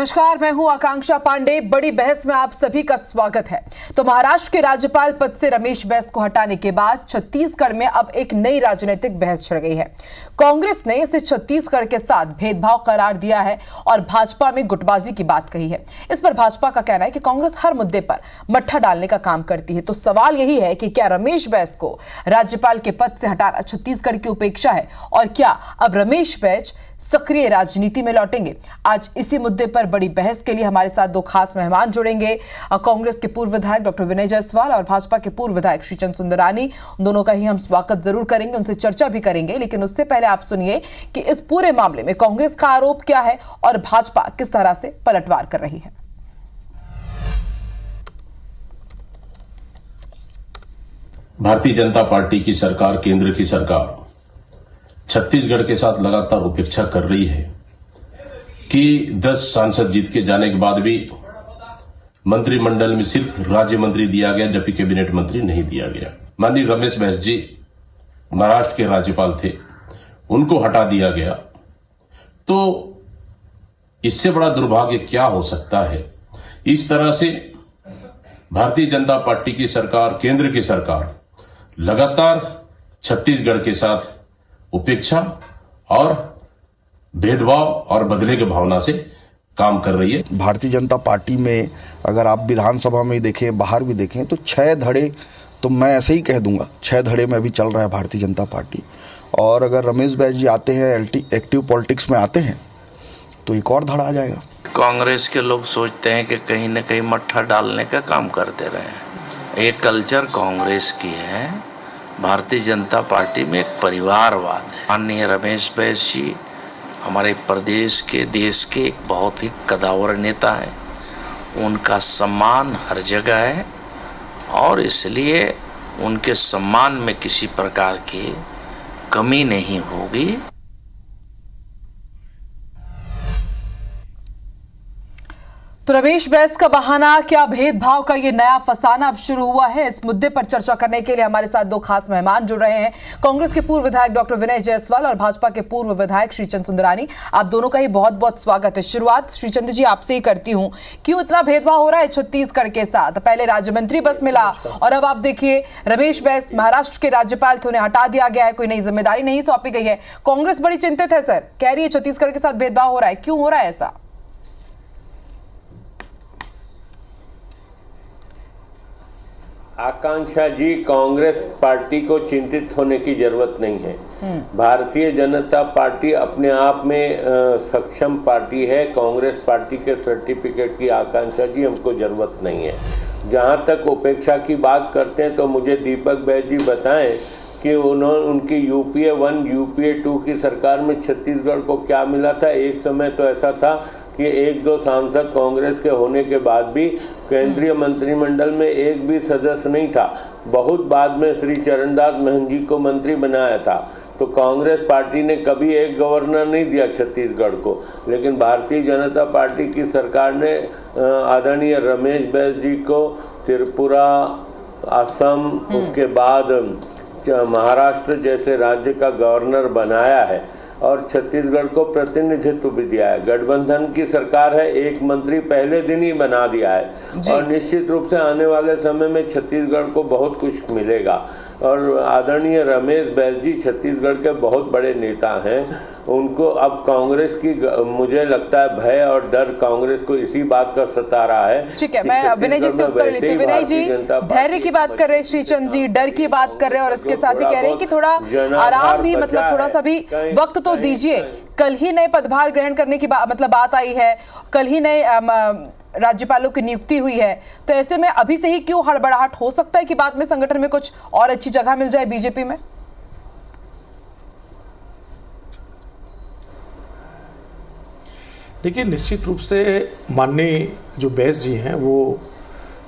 नमस्कार, मैं हूं आकांक्षा पांडे। बड़ी बहस में आप सभी का स्वागत है। तो महाराष्ट्र के राज्यपाल पद से रमेश बैस को हटाने के बाद छत्तीसगढ़ में अब एक नई राजनीतिक बहस छिड़ गई है। कांग्रेस ने इसे छत्तीसगढ़ के साथ भेदभाव करार दिया है और भाजपा में गुटबाजी की बात कही है। इस पर भाजपा का कहना है कि कांग्रेस हर मुद्दे पर मट्ठा डालने का काम करती है। तो सवाल यही है कि क्या रमेश बैस को राज्यपाल के पद से हटाना छत्तीसगढ़ की उपेक्षा है और क्या अब रमेश बैस सक्रिय राजनीति में लौटेंगे? आज इसी मुद्दे पर बड़ी बहस के लिए हमारे साथ दो खास मेहमान जुड़ेंगे। कांग्रेस के पूर्व विधायक डॉक्टर विनय जायसवाल और भाजपा के पूर्व विधायक श्रीचंद सुंदरानी। दोनों का ही हम स्वागत जरूर करेंगे, उनसे चर्चा भी करेंगे, लेकिन उससे पहले आप सुनिए कि इस पूरे मामले में कांग्रेस का आरोप क्या है और भाजपा किस तरह से पलटवार कर रही है। भारतीय जनता पार्टी की सरकार, केंद्र की सरकार छत्तीसगढ़ के साथ लगातार उपेक्षा कर रही है कि 10 सांसद जीत के जाने के बाद भी मंत्रिमंडल में सिर्फ राज्य मंत्री दिया गया, जबकि कैबिनेट मंत्री नहीं दिया गया। माननीय रमेश बैस जी महाराष्ट्र के राज्यपाल थे, उनको हटा दिया गया। तो इससे बड़ा दुर्भाग्य क्या हो सकता है? इस तरह से भारतीय जनता पार्टी की सरकार, केंद्र की सरकार लगातार छत्तीसगढ़ के साथ उपेक्षा और भेदभाव और बदले की भावना से काम कर रही है। भारतीय जनता पार्टी में अगर आप विधानसभा में देखें, बाहर भी देखें, तो 6 धड़े, तो मैं ऐसे ही कह दूंगा 6 धड़े में अभी चल रहा है भारतीय जनता पार्टी। और अगर रमेश बैस जी आते हैं, एक्टिव पॉलिटिक्स में आते हैं, तो एक और धड़ा आ जाएगा। कांग्रेस के लोग सोचते हैं कि कहीं न कहीं मट्ठा डालने का काम करते रहे। ये कल्चर कांग्रेस की है। भारतीय जनता पार्टी में एक परिवारवाद है। माननीय रमेश बैस जी हमारे प्रदेश के, देश के एक बहुत ही कदावर नेता है। उनका सम्मान हर जगह है और इसलिए उनके सम्मान में किसी प्रकार की कमी नहीं होगी। तो रमेश बैस का बहाना, क्या भेदभाव का ये नया फसाना अब शुरू हुआ है? इस मुद्दे पर चर्चा करने के लिए हमारे साथ दो खास मेहमान जुड़ रहे हैं। कांग्रेस के पूर्व विधायक डॉक्टर विनय जायसवाल और भाजपा के पूर्व विधायक श्रीचंद सुंदरानी। आप दोनों का ही बहुत बहुत स्वागत है। शुरुआत श्रीचंद जी आपसे ही करती हूँ। क्यों इतना भेदभाव हो रहा है छत्तीसगढ़ के साथ? पहले राज्य मंत्री बस मिला और अब आप देखिए रमेश बैस महाराष्ट्र के राज्यपाल थे, उन्हें हटा दिया गया है, कोई नई जिम्मेदारी नहीं सौंपी गई है। कांग्रेस बड़ी चिंतित है सर, कह रही है छत्तीसगढ़ के साथ भेदभाव हो रहा है। क्यों हो रहा है ऐसा? आकांक्षा जी, कांग्रेस पार्टी को चिंतित होने की जरूरत नहीं है। भारतीय जनता पार्टी अपने आप में सक्षम पार्टी है। कांग्रेस पार्टी के सर्टिफिकेट की आकांक्षा जी हमको जरूरत नहीं है। जहां तक उपेक्षा की बात करते हैं तो मुझे दीपक बैस जी बताएं कि उनकी यूपीए 1, यूपीए 2 की सरकार में छत्तीसगढ़ को क्या मिला था। एक समय तो ऐसा था कि 1-2 सांसद कांग्रेस के होने के बाद भी केंद्रीय मंत्रिमंडल में एक भी सदस्य नहीं था। बहुत बाद में श्री चरणदास महंत जी को मंत्री बनाया था। तो कांग्रेस पार्टी ने कभी एक गवर्नर नहीं दिया छत्तीसगढ़ को, लेकिन भारतीय जनता पार्टी की सरकार ने आदरणीय रमेश बैस जी को त्रिपुरा, असम, उसके बाद महाराष्ट्र जैसे राज्य का गवर्नर बनाया है और छत्तीसगढ़ को प्रतिनिधित्व भी दिया है। गठबंधन की सरकार है, एक मंत्री पहले दिन ही बना दिया है और निश्चित रूप से आने वाले समय में छत्तीसगढ़ को बहुत कुछ मिलेगा। और आदरणीय रमेश बैस जी छत्तीसगढ़ के बहुत बड़े नेता हैं। उनको अब कांग्रेस की, मुझे लगता है, भय और डर कांग्रेस को इसी बात का सता रहा है। ठीक है, मैं विनय जी से उत्तर लेती हूँ। विनय जी धैर्य की बात कर रहे हैं, श्रीचंद जी डर की बात कर रहे हैं और इसके साथ ही कह रहे हैं कि थोड़ा आराम भी, मतलब थोड़ा सा भी वक्त तो दीजिए। कल ही नए पदभार ग्रहण करने की बात आई है, कल ही नए राज्यपालों की नियुक्ति हुई है। तो ऐसे में अभी से ही क्यों हड़बड़ाहट? हो सकता है कि बाद में संगठन में कुछ और अच्छी जगह मिल जाए बीजेपी में। देखिए, निश्चित रूप से माननीय जो बैस जी हैं वो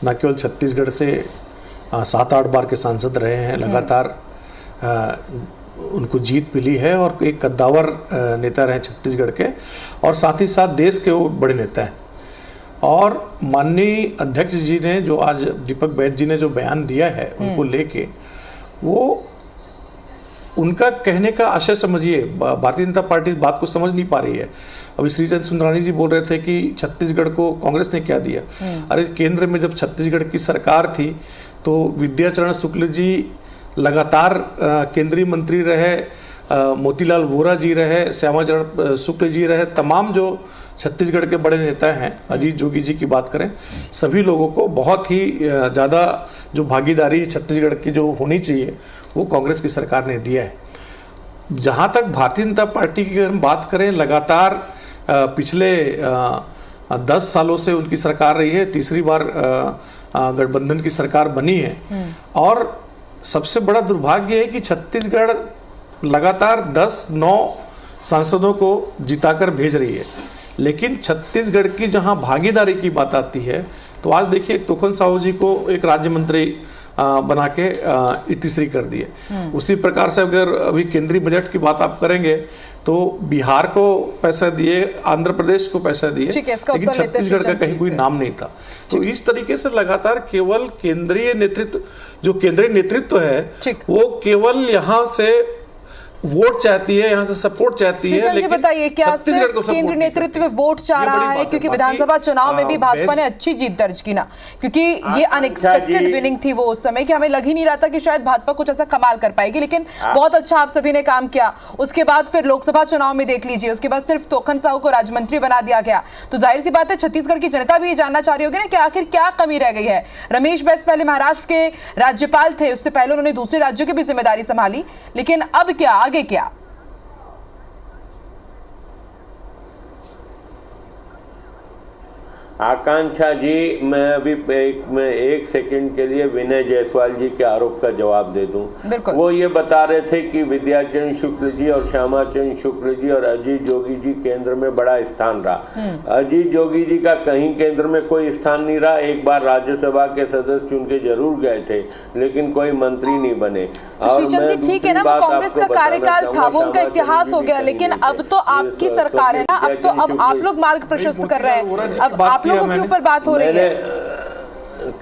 न केवल छत्तीसगढ़ से 7-8 बार के सांसद रहे हैं, लगातार उनको जीत मिली है और एक कद्दावर नेता रहे छत्तीसगढ़ के, और साथ ही साथ देश के वो बड़े नेता हैं। और माननीय अध्यक्ष जी ने जो आज दीपक बैस जी ने जो बयान दिया है उनको लेके, वो उनका कहने का आशय समझिए, भारतीय जनता पार्टी इस बात को समझ नहीं पा रही है। अभी श्रीचंद सुंदरानी जी बोल रहे थे कि छत्तीसगढ़ को कांग्रेस ने क्या दिया। अरे केंद्र में जब छत्तीसगढ़ की सरकार थी तो विद्याचरण शुक्ल जी लगातार केंद्रीय मंत्री रहे, मोतीलाल वोरा जी रहे, श्यामाचरण शुक्ल जी रहे, तमाम जो छत्तीसगढ़ के बड़े नेता हैं, अजीत जोगी जी की बात करें, सभी लोगों को बहुत ही ज़्यादा जो भागीदारी छत्तीसगढ़ की जो होनी चाहिए वो कांग्रेस की सरकार ने दिया है। जहाँ तक भारतीय जनता पार्टी की अगर हम बात करें, लगातार पिछले 10 सालों से उनकी सरकार रही है, तीसरी बार गठबंधन की सरकार बनी है। और सबसे बड़ा दुर्भाग्य है कि छत्तीसगढ़ लगातार 10-9 सांसदों को जिताकर भेज रही है, लेकिन छत्तीसगढ़ की जहां भागीदारी की बात आती है तो आज देखिए तोखन साहू जी को एक राज्य मंत्री बना के तीसरी कर दिए। उसी प्रकार से अगर अभी केंद्रीय बजट की बात आप करेंगे तो बिहार को पैसा दिए, आंध्र प्रदेश को पैसा दिए, लेकिन छत्तीसगढ़ का कहीं कोई नाम नहीं था। तो इस तरीके से लगातार केवल केंद्रीय नेतृत्व, जो केंद्रीय नेतृत्व है वो केवल यहाँ से वोट चाहती है, यहाँ से सपोर्ट चाहती है। लेकिन बताइए क्या सिर्फ केंद्र नेतृत्व वोट चाह रहा है? क्योंकि विधानसभा चुनाव में भी भाजपा ने अच्छी जीत दर्ज की ना, क्योंकि ये अनएक्सपेक्टेड विनिंग थी वो उस समय कि हमें लग ही नहीं रहा था कि शायद भाजपा कुछ ऐसा कमाल कर पाएगी, लेकिन बहुत अच्छा आप सभी ने काम किया। उसके बाद फिर लोकसभा चुनाव में देख लीजिए, उसके बाद सिर्फ तोखन साहू को राज्य मंत्री बना दिया गया। तो जाहिर सी बात है छत्तीसगढ़ की जनता भी ये जानना चाह रही होगी ना कि आखिर क्या कमी रह गई है। रमेश बैस पहले महाराष्ट्र के राज्यपाल थे, उससे पहले उन्होंने दूसरे राज्यों की भी जिम्मेदारी संभाली, लेकिन अब क्या, आगे क्या? आकांक्षा जी, मैं अभी एक सेकंड के लिए विनय जायसवाल जी के आरोप का जवाब दे दूं। वो ये बता रहे थे कि विद्याचरण शुक्ल जी और श्यामाचरण शुक्ल जी और अजीत जोगी जी केंद्र में बड़ा स्थान रहा। अजीत जोगी जी का कहीं केंद्र में कोई स्थान नहीं रहा। एक बार राज्यसभा के सदस्य चुन के जरूर गए थे, लेकिन कोई मंत्री नहीं बने। श्रीचंद जी ठीक है ना, वो कांग्रेस का कार्यकाल था, वो उनका इतिहास हो गया, लेकिन अब तो आपकी सरकार है ना, अब आप लोग मार्ग प्रशस्त कर रहे हैं, अब आप लोगों के ऊपर बात हो रही है।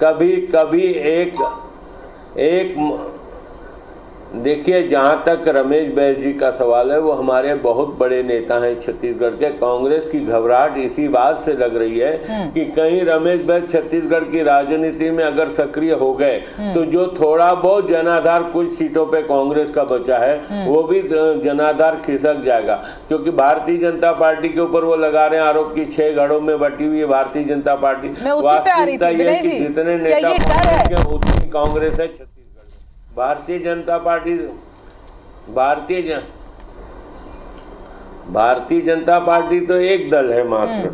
कभी एक देखिए, जहां तक रमेश बैस जी का सवाल है, वो हमारे बहुत बड़े नेता हैं छत्तीसगढ़ के। कांग्रेस की घबराहट इसी बात से लग रही है कि कहीं रमेश बैस छत्तीसगढ़ की राजनीति में अगर सक्रिय हो गए तो जो थोड़ा बहुत जनाधार कुछ सीटों पे कांग्रेस का बचा है वो भी जनाधार खिसक जाएगा, क्योंकि भारतीय जनता पार्टी के ऊपर वो लगा रहे हैं आरोप की 6 गढ़ों में बटी हुई है भारतीय जनता पार्टी। वास्तविकता ये है कि जितने नेता उतनी कांग्रेस है छत्तीसगढ़। भारतीय जनता पार्टी तो एक दल है मात्र।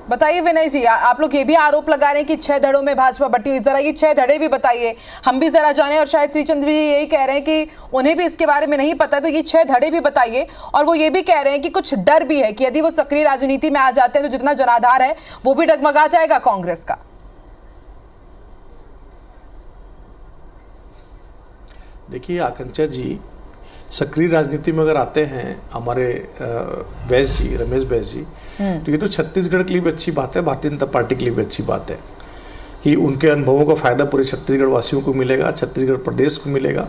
बताइए विनय जी, आप लोग ये भी आरोप लगा रहे हैं कि 6 धड़ों में भाजपा बटी हुई, जरा ये 6 धड़े भी बताइए, हम भी जरा जाने। और शायद श्रीचंद भी यही कह रहे हैं कि उन्हें भी इसके बारे में नहीं पता, तो ये 6 धड़े भी बताइए। और वो ये भी कह रहे हैं कि कुछ डर भी है कि यदि वो सक्रिय राजनीति में आ जाते हैं तो जितना जनाधार है वो भी डगमगा जाएगा कांग्रेस का। देखिए आकांक्षा जी, सक्रिय राजनीति में अगर आते हैं हमारे बैस जी, रमेश बैस जी, तो ये तो छत्तीसगढ़ के लिए भी अच्छी बात है, भारतीय जनता पार्टी के लिए भी अच्छी बात है कि उनके अनुभवों का फायदा पूरे छत्तीसगढ़ वासियों को मिलेगा, छत्तीसगढ़ प्रदेश को मिलेगा।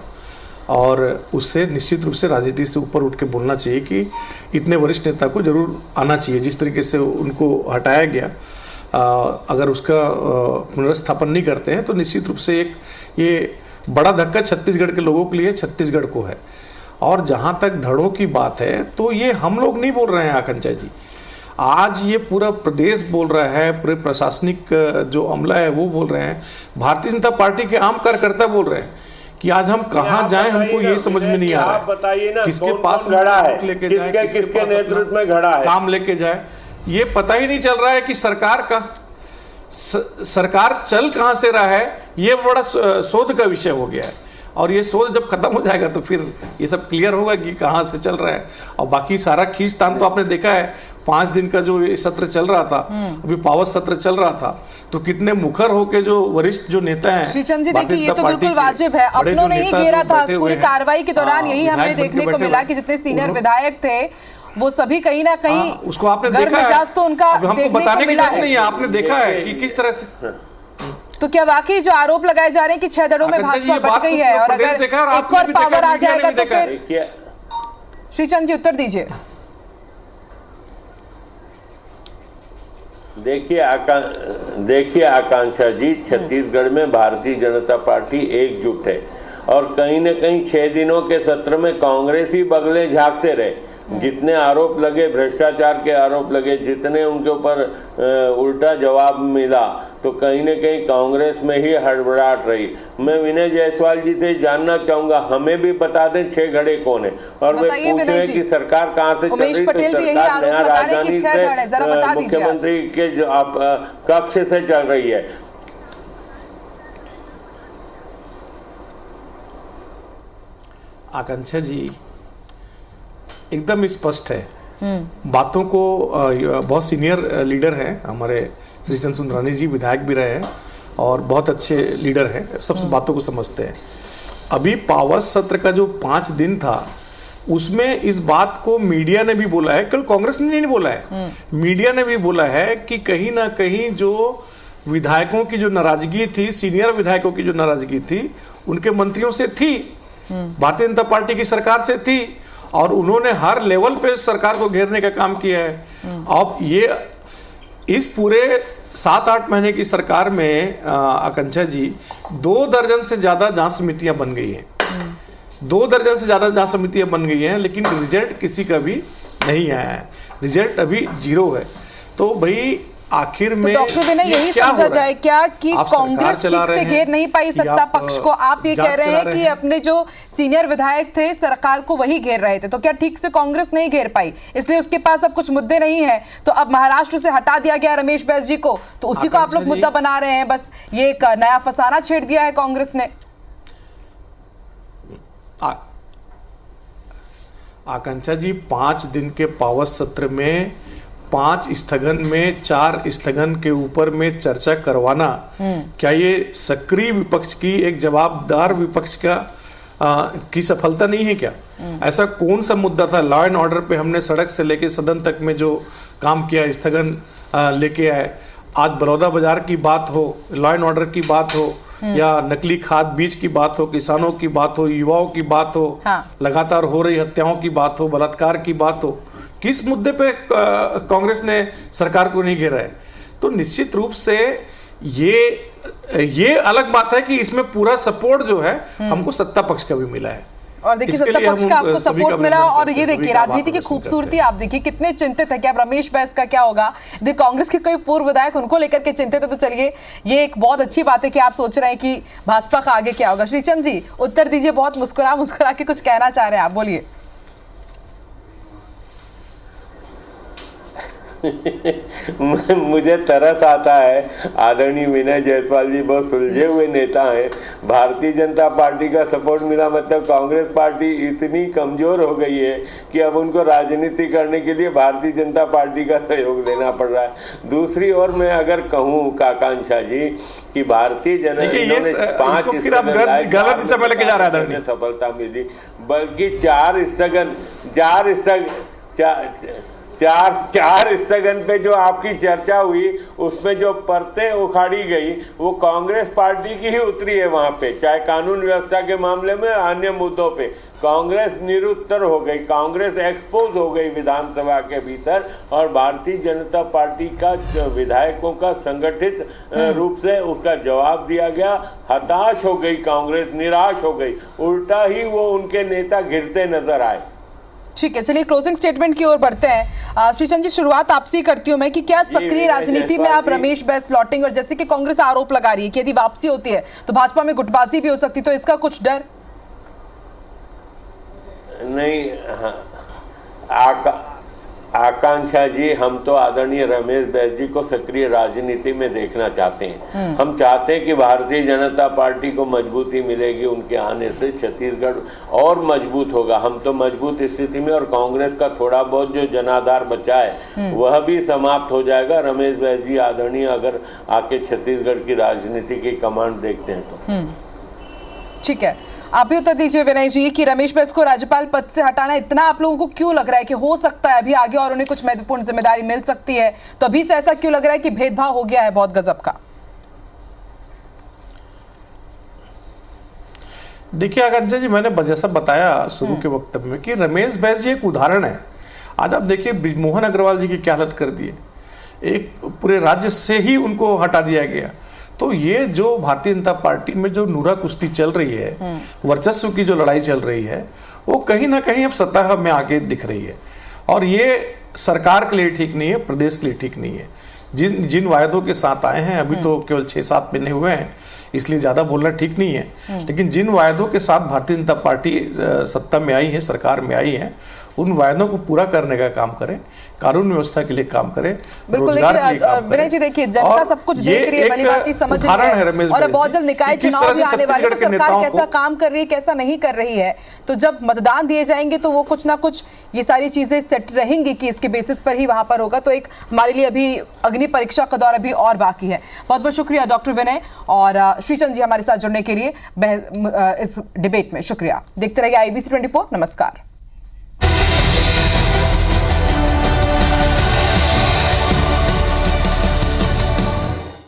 और उससे निश्चित रूप से राजनीति से ऊपर उठ के बोलना चाहिए कि इतने वरिष्ठ नेता को जरूर आना चाहिए। जिस तरीके से उनको हटाया गया, अगर उसका पुनर्स्थापन नहीं करते हैं तो निश्चित रूप से एक ये बड़ा धक्का छत्तीसगढ़ के लोगों के लिए छत्तीसगढ़ को है। और जहां तक धड़ों की बात है तो ये हम लोग नहीं बोल रहे हैं आकांक्षा जी, आज ये पूरा प्रदेश बोल रहा है, पूरे प्रशासनिक जो अमला है वो बोल रहे हैं, भारतीय जनता पार्टी के आम कार्यकर्ता बोल रहे हैं कि आज हम कहां जाएं, हमको ये समझ में नहीं आ रहा है। बताइए ना, किसके पास घड़ा है, लेके जाए, किसके नेतृत्व में घड़ा है, काम लेके जाए, ये पता ही नहीं चल रहा है कि सरकार चल कहां से रहा है। ये बड़ा शोध का विषय हो गया है, और ये शोध जब खत्म हो जाएगा तो फिर ये सब क्लियर होगा कि कहां से चल रहा है। और बाकी सारा खींचतान तो आपने देखा है, 5 दिन का जो ये सत्र चल रहा था, अभी पावत सत्र चल रहा था, तो कितने मुखर होके जो वरिष्ठ जो नेता हैं। श्रीचंद जी देखिए, ये तो बिल्कुल वाजिब है, अपनों ने ही घेरा था पूरी कार्रवाई के दौरान। यही हमें देखने को मिला कि जितने सीनियर विधायक थे वो सभी कहीं ना कहीं उसको आपने देखा है, तो उनका देखने को मिला है। नहीं, आपने देखा है कि किस तरह से। तो क्या वाकई जो आरोप लगाए जा रहे हैं कि 6 दलों में भाजपा बट गई है और अगर एक और पावर आ जाएगा तो फिर? श्रीचंद जी उत्तर दीजिए। देखिए आकांक्षा जी, छत्तीसगढ़ में भारतीय जनता पार्टी एकजुट है और कहीं न कहीं 6 दिनों के सत्र में कांग्रेस ही बगले झांकते रहे। जितने आरोप लगे, भ्रष्टाचार के आरोप लगे, जितने उनके ऊपर उल्टा जवाब मिला, तो कहीं न कहीं कांग्रेस में ही हड़बड़ाहट रही। मैं विनय जायसवाल जी से जानना चाहूंगा, हमें भी बता दें 6 घड़े कौन है, और वे पूछ रहे हैं कि सरकार कहाँ से चल रही, तो सरकार नया राजधानी से मुख्यमंत्री के कक्ष से चल रही है। आकांक्षा जी एकदम स्पष्ट है बातों को। बहुत सीनियर लीडर हैं हमारे श्रीचंद सुंदरानी जी, विधायक भी रहे हैं और बहुत अच्छे लीडर हैं, सब बातों को समझते हैं। अभी पावर सत्र का जो 5 दिन था उसमें इस बात को मीडिया ने भी बोला है, कल कांग्रेस ने नहीं बोला है, मीडिया ने भी बोला है कि कहीं ना कहीं जो विधायकों की जो नाराजगी थी, सीनियर विधायकों की जो नाराजगी थी, उनके मंत्रियों से थी, भारतीय जनता पार्टी की सरकार से थी, और उन्होंने हर लेवल पे सरकार को घेरने का काम किया है। अब ये इस पूरे 7-8 महीने की सरकार में आकांक्षा जी 2 दर्जन से ज्यादा जांच समितियां बन गई हैं, 2 दर्जन से ज्यादा जांच समितियां बन गई हैं, लेकिन रिजल्ट किसी का भी नहीं आया है, रिजल्ट अभी 0 है। तो भाई आखिर में तो डॉक्टर विनय यही समझा जाए क्या कि कांग्रेस ठीक से घेर नहीं पाई सत्ता पक्ष को? आप ये कह रहे हैं कि अपने जो सीनियर विधायक थे सरकार को वही घेर रहे थे, तो क्या ठीक से कांग्रेस नहीं घेर पाई, इसलिए उसके पास अब कुछ मुद्दे नहीं है, तो अब महाराष्ट्र से हटा दिया गया रमेश बैस जी को, तो उसी को आप लोग मुद्दा बना रहे हैं? बस ये एक नया फसाना छेड़ दिया है कांग्रेस ने। आकांक्षा जी 5 दिन के पावर सत्र में 5 स्थगन में 4 स्थगन के ऊपर में चर्चा करवाना, क्या ये सक्रिय विपक्ष की, एक जवाबदार विपक्ष का की सफलता नहीं है क्या? ऐसा कौन सा मुद्दा था? लॉ एंड ऑर्डर पे हमने सड़क से लेके सदन तक में जो काम किया, स्थगन लेके आए। आज बड़ौदा बाजार की बात हो, लॉ एंड ऑर्डर की बात हो, या नकली खाद बीज की बात हो, किसानों की बात हो, युवाओं की बात हो, लगातार हो रही हत्याओं की बात हो, बलात्कार की बात हो, किस मुद्दे पे कांग्रेस ने सरकार को नहीं घेरा है? तो निश्चित रूप से ये अलग बात है कि इसमें पूरा सपोर्ट जो है हमको सत्ता पक्ष का भी मिला है, और देखिए सत्ता पक्ष का आपको सपोर्ट मिला। और ये देखिए राजनीति की खूबसूरती, आप देखिए कितने चिंतित है कि अब रमेश बैस का क्या होगा। देखिए कांग्रेस के कई पूर्व विधायक उनको लेकर के चिंतित है, तो चलिए ये एक बहुत अच्छी बात है कि आप सोच रहे हैं कि भाजपा का आगे क्या होगा। श्रीचंद जी उत्तर दीजिए, बहुत मुस्कुरा के कुछ कहना चाह रहे हैं आप, बोलिए। मुझे तरस आता है, आदरणीय विनय जायसवाल जी बहुत सुलझे हुए नेता हैं। भारतीय जनता पार्टी का सपोर्ट मिला मतलब कांग्रेस पार्टी इतनी कमजोर हो गई है कि अब उनको राजनीति करने के लिए भारतीय जनता पार्टी का सहयोग लेना पड़ रहा है। दूसरी ओर मैं अगर कहूँ आकांक्षा जी कि भारतीय जनता इन्होंने 5 गलत दिशा में लेके जा रहा है, सफलता मिली, बल्कि 4 स्थगन पे जो आपकी चर्चा हुई उसमें जो परतें उखाड़ी गई वो कांग्रेस पार्टी की ही उतरी है वहां पे, चाहे कानून व्यवस्था के मामले में, अन्य मुद्दों पे कांग्रेस निरुत्तर हो गई, कांग्रेस एक्सपोज हो गई विधानसभा के भीतर, और भारतीय जनता पार्टी का विधायकों का संगठित रूप से उसका जवाब दिया गया। हताश हो गई कांग्रेस, निराश हो गई, उल्टा ही वो उनके नेता गिरते नजर आए। ठीक है, चलिए क्लोजिंग स्टेटमेंट की ओर बढ़ते हैं। श्रीचंद जी शुरुआत आपसे करती हूं मैं कि क्या सक्रिय राजनीति में आप रमेश बैस लौटेंगे, और जैसे कि कांग्रेस आरोप लगा रही है कि यदि वापसी होती है तो भाजपा में गुटबाजी भी हो सकती, तो इसका कुछ डर नहीं? आकांक्षा जी, हम तो आदरणीय रमेश बैस जी को सक्रिय राजनीति में देखना चाहते हैं। हम चाहते हैं कि भारतीय जनता पार्टी को मजबूती मिलेगी, उनके आने से छत्तीसगढ़ और मजबूत होगा। हम तो मजबूत स्थिति में, और कांग्रेस का थोड़ा बहुत जो जनाधार बचा है वह भी समाप्त हो जाएगा। रमेश बैस जी आदरणीय अगर आके छत्तीसगढ़ की राजनीति की कमांड देखते हैं तो। ठीक है, आप भी उत्तर दीजिए विनय जी कि रमेश बैस को राज्यपाल पद से हटाना इतना आप लोगों को क्यों लग रहा है कि हो सकता है अभी आगे और उन्हें कुछ महत्वपूर्ण जिम्मेदारी मिल सकती है, तो अभी से ऐसा क्यों लग रहा है कि भेदभाव हो गया है बहुत गजब का? देखिए आकांक्षा जी, मैंने जैसा बताया शुरू के वक्तव्य में कि रमेश बैस जी एक उदाहरण है। आज आप देखिए ब्रिजमोहन अग्रवाल जी की क्या हालत कर दी है, एक पूरे राज्य से ही उनको हटा दिया गया। तो ये जो भारतीय जनता पार्टी में जो नूरा कुश्ती चल रही है, वर्चस्व की जो लड़ाई चल रही है, वो कहीं ना कहीं अब सतह में आगे दिख रही है। और ये सरकार के लिए ठीक नहीं है, प्रदेश के लिए ठीक नहीं है। जिन वायदों के साथ आए हैं, अभी तो केवल 6-7 महीने हुए हैं, इसलिए ज्यादा बोलना ठीक नहीं है, लेकिन जिन वायदों के साथ भारतीय जनता पार्टी सत्ता में आई है, सरकार में आई है, उन वायदों को पूरा करने का काम करें, कानून व्यवस्था के लिए काम करें, रोजगार के लिए काम करें। विनय जी देखिए, जनता सब कुछ देख रही है, भली भांति समझ रही है, और अब बहुत जल्द निकाय चुनाव भी आने वाले, तो सरकार कैसा काम कर रही है, कैसा नहीं कर रही है, तो जब मतदान दिए जाएंगे तो वो कुछ ना कुछ ये सारी चीजें सेट रहेंगी कि इसके बेसिस पर ही वहां पर होगा। तो एक हमारे लिए अभी अग्नि परीक्षा का दौर अभी और बाकी है। बहुत बहुत शुक्रिया डॉक्टर विनय और श्रीचंद जी हमारे साथ जुड़ने के लिए इस डिबेट में। शुक्रिया। देखते रहिए IBC 24। नमस्कार।